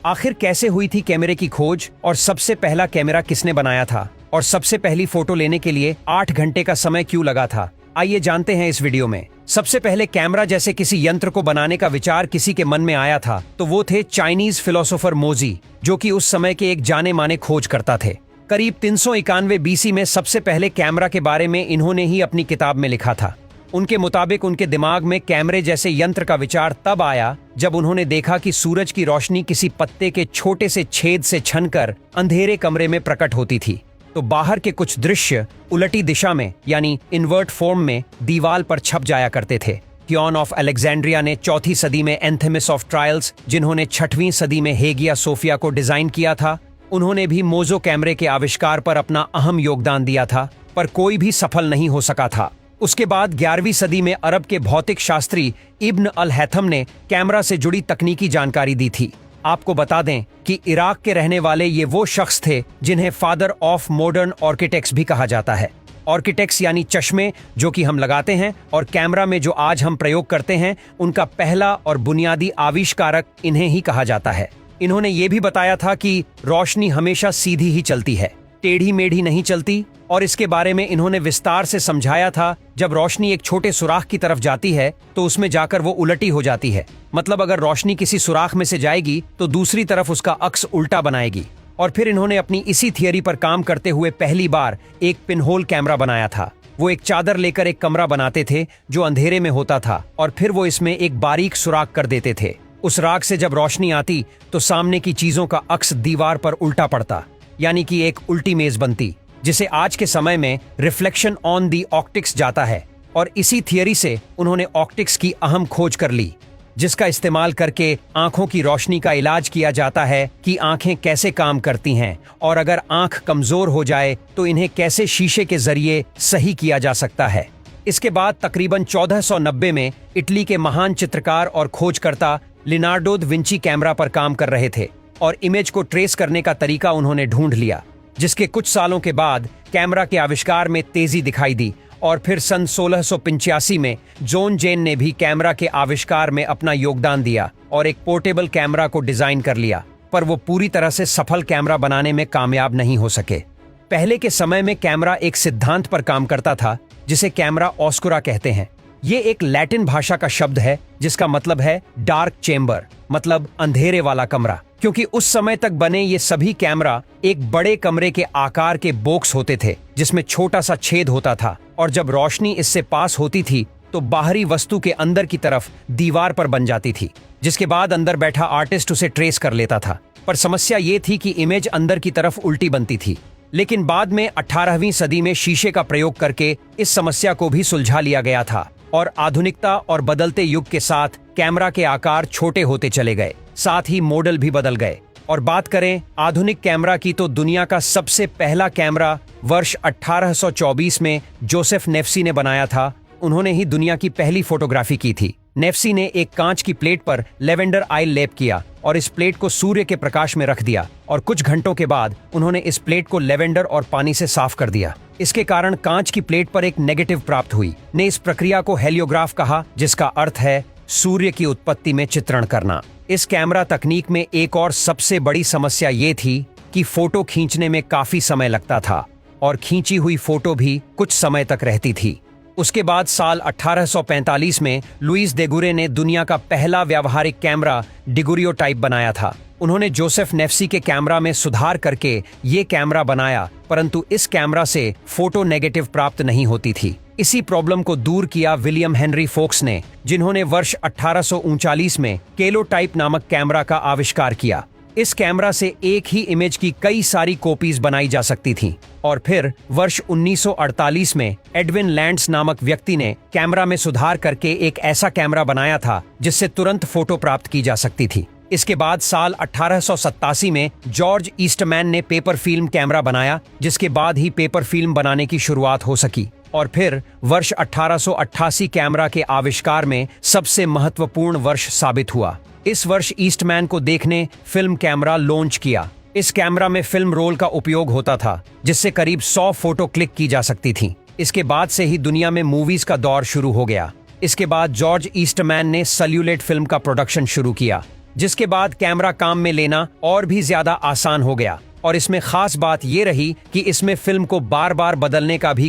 आखिर कैसे हुई थी कैमरे की खोज और सबसे पहला कैमरा किसने बनाया था और सबसे पहली फोटो लेने के लिए 8 घंटे का समय क्यों लगा था, आइए जानते हैं इस वीडियो में। सबसे पहले कैमरा जैसे किसी यंत्र को बनाने का विचार किसी के मन में आया था तो वो थे चाइनीज फिलोसोफर मोजी, जो कि उस समय के एक जाने माने खोज करता थे। करीब 391 बीसी में सबसे पहले कैमरा के बारे में इन्होंने ही अपनी किताब में लिखा था। उनके मुताबिक उनके दिमाग में कैमरे जैसे यंत्र का विचार तब आया जब उन्होंने देखा कि सूरज की रोशनी किसी पत्ते के छोटे से छेद से छनकर अंधेरे कमरे में प्रकट होती थी, तो बाहर के कुछ दृश्य उलटी दिशा में यानी इन्वर्ट फॉर्म में दीवार पर छप जाया करते थे। थियोन ऑफ अलेक्जेंड्रिया ने 4वीं सदी में एंथेमिस ऑफ ट्रायल्स, जिन्होंने 6वीं सदी में हेगिया सोफिया को डिजाइन किया था, उन्होंने भी मोजो कैमरे के आविष्कार पर अपना अहम योगदान दिया था, पर कोई भी सफल नहीं हो सका था। उसके बाद 11वीं सदी में अरब के भौतिक शास्त्री इब्न अल हैथम ने कैमरा से जुड़ी तकनीकी जानकारी दी थी। आपको बता दें कि इराक के रहने वाले ये वो शख्स थे जिन्हें फादर ऑफ मॉडर्न आर्किटेक्ट्स भी कहा जाता है। आर्किटेक्ट्स यानी चश्मे जो कि हम लगाते हैं, और कैमरा में जो आज हम प्रयोग करते हैं, उनका पहला और बुनियादी आविष्कारक इन्हें ही कहा जाता है। इन्होंने ये भी बताया था कि रोशनी हमेशा सीधी ही चलती है, टेढ़ी मेढ़ी नहीं चलती, और इसके बारे में इन्होंने विस्तार से समझाया था। जब रोशनी एक छोटे सुराख की तरफ जाती है तो उसमें जाकर वो उलटी हो जाती है, मतलब अगर रोशनी किसी सुराख में से जाएगी तो दूसरी तरफ उसका अक्स उल्टा बनाएगी। और फिर इन्होंने अपनी इसी थियरी पर काम करते हुए पहली बार एक पिनहोल कैमरा बनाया था। वो एक चादर लेकर एक कमरा बनाते थे जो अंधेरे में होता था, और फिर वो इसमें एक बारीक सुराख कर देते थे। उस राख से जब रोशनी आती तो सामने की चीजों का अक्स दीवार पर उल्टा पड़ता, यानी कि एक उल्टी मेज बनती, जिसे आज के समय में रिफ्लेक्शन ऑन दी ऑप्टिक्स जाता है। और इसी थियरी से उन्होंने ऑप्टिक्स की अहम खोज कर ली, जिसका इस्तेमाल करके आंखों की रोशनी का इलाज किया जाता है कि आंखें कैसे काम करती हैं, और अगर आंख कमजोर हो जाए तो इन्हें कैसे शीशे के जरिए सही किया जा सकता है। इसके बाद तकरीबन 1490 में इटली के महान चित्रकार और खोजकर्ता लिनार्डो द विंची कैमरा पर काम कर रहे थे, और इमेज को ट्रेस करने का तरीका उन्होंने ढूंढ लिया, जिसके कुछ सालों के बाद कैमरा के आविष्कार में तेजी दिखाई दी। और फिर सन 1685 में जॉन जेन ने भी कैमरा के आविष्कार में अपना योगदान दिया और एक पोर्टेबल कैमरा को डिजाइन कर लिया, पर वो पूरी तरह से सफल कैमरा बनाने में कामयाब नहीं हो सके। पहले के समय में कैमरा एक सिद्धांत पर काम करता था जिसे कैमरा ऑस्कुरा कहते हैं। ये एक लैटिन भाषा का शब्द है जिसका मतलब है डार्क चेम्बर, मतलब अंधेरे वाला कमरा, क्योंकि उस समय तक बने ये सभी कैमरा एक बड़े कमरे के आकार के बॉक्स होते थे जिसमें छोटा सा छेद होता था, और जब रोशनी इससे पास होती थी तो बाहरी वस्तु के अंदर की तरफ दीवार पर बन जाती थी, जिसके बाद अंदर बैठा आर्टिस्ट उसे ट्रेस कर लेता था। पर समस्या ये थी कि इमेज अंदर की तरफ उल्टी बनती थी। लेकिन बाद में 18वीं सदी में शीशे का प्रयोग करके इस समस्या को भी सुलझा लिया गया था, और आधुनिकता और बदलते युग के साथ कैमरा के आकार छोटे होते चले गए, साथ ही मॉडल भी बदल गए। और बात करें आधुनिक कैमरा की तो दुनिया का सबसे पहला कैमरा वर्ष 1824 में जोसेफ नेफ्सी ने बनाया था। उन्होंने ही दुनिया की पहली फोटोग्राफी की थी। नेफ्सी ने एक कांच की प्लेट पर लेवेंडर ऑयल लेप किया और इस प्लेट को सूर्य के प्रकाश में रख दिया, और कुछ घंटों के बाद उन्होंने इस प्लेट को लेवेंडर और पानी से साफ कर दिया। इसके कारण कांच की प्लेट पर एक नेगेटिव प्राप्त हुई। ने इस प्रक्रिया को हेलियोग्राफ कहा, जिसका अर्थ है सूर्य की उत्पत्ति में चित्रण करना। इस कैमरा तकनीक में एक और सबसे बड़ी समस्या ये थी कि फोटो खींचने में काफी समय लगता था, और खींची हुई फोटो भी कुछ समय तक रहती थी। उसके बाद साल 1845 में लुइस देगुरे ने दुनिया का पहला व्यावहारिक कैमरा डिगुरियो टाइप बनाया था। उन्होंने जोसेफ नेफ्सी के कैमरा में सुधार करके ये कैमरा बनाया, परंतु इस कैमरा से फोटो नेगेटिव प्राप्त नहीं होती थी। इसी प्रॉब्लम को दूर किया विलियम हेनरी फोक्स ने, जिन्होंने वर्ष 1839 में केलो टाइप नामक कैमरा का आविष्कार किया। इस कैमरा से एक ही इमेज की कई सारी कॉपीज बनाई जा सकती थीं। और फिर वर्ष 1948 में एडविन लैंड्स नामक व्यक्ति ने कैमरा में सुधार करके एक ऐसा कैमरा बनाया था जिससे तुरंत फोटो प्राप्त की जा सकती थी। इसके बाद साल 1887 में जॉर्ज ईस्टमैन ने पेपर फिल्म कैमरा बनाया, जिसके बाद ही पेपर फिल्म बनाने की शुरुआत हो सकी। और फिर वर्ष 1888 कैमरा के आविष्कार में सबसे महत्वपूर्ण वर्ष साबित हुआ। इस वर्ष ईस्टमैन को देखने फिल्म कैमरा लॉन्च किया। इस कैमरा में फिल्म रोल का उपयोग होता था, जिससे करीब 100 फोटो क्लिक की जा सकती थी। इसके बाद से ही दुनिया में मूवीज का दौर शुरू हो गया। इसके बाद जॉर्ज ईस्टमैन ने सेल्यूलोइड फिल्म का प्रोडक्शन शुरू किया। जिसके बाद कैमरा काम में लेना और भी ज्यादा आसान हो गया। और इसमें खास बात ये रही कि इसमें फिल्म को बार बार बदलने का भी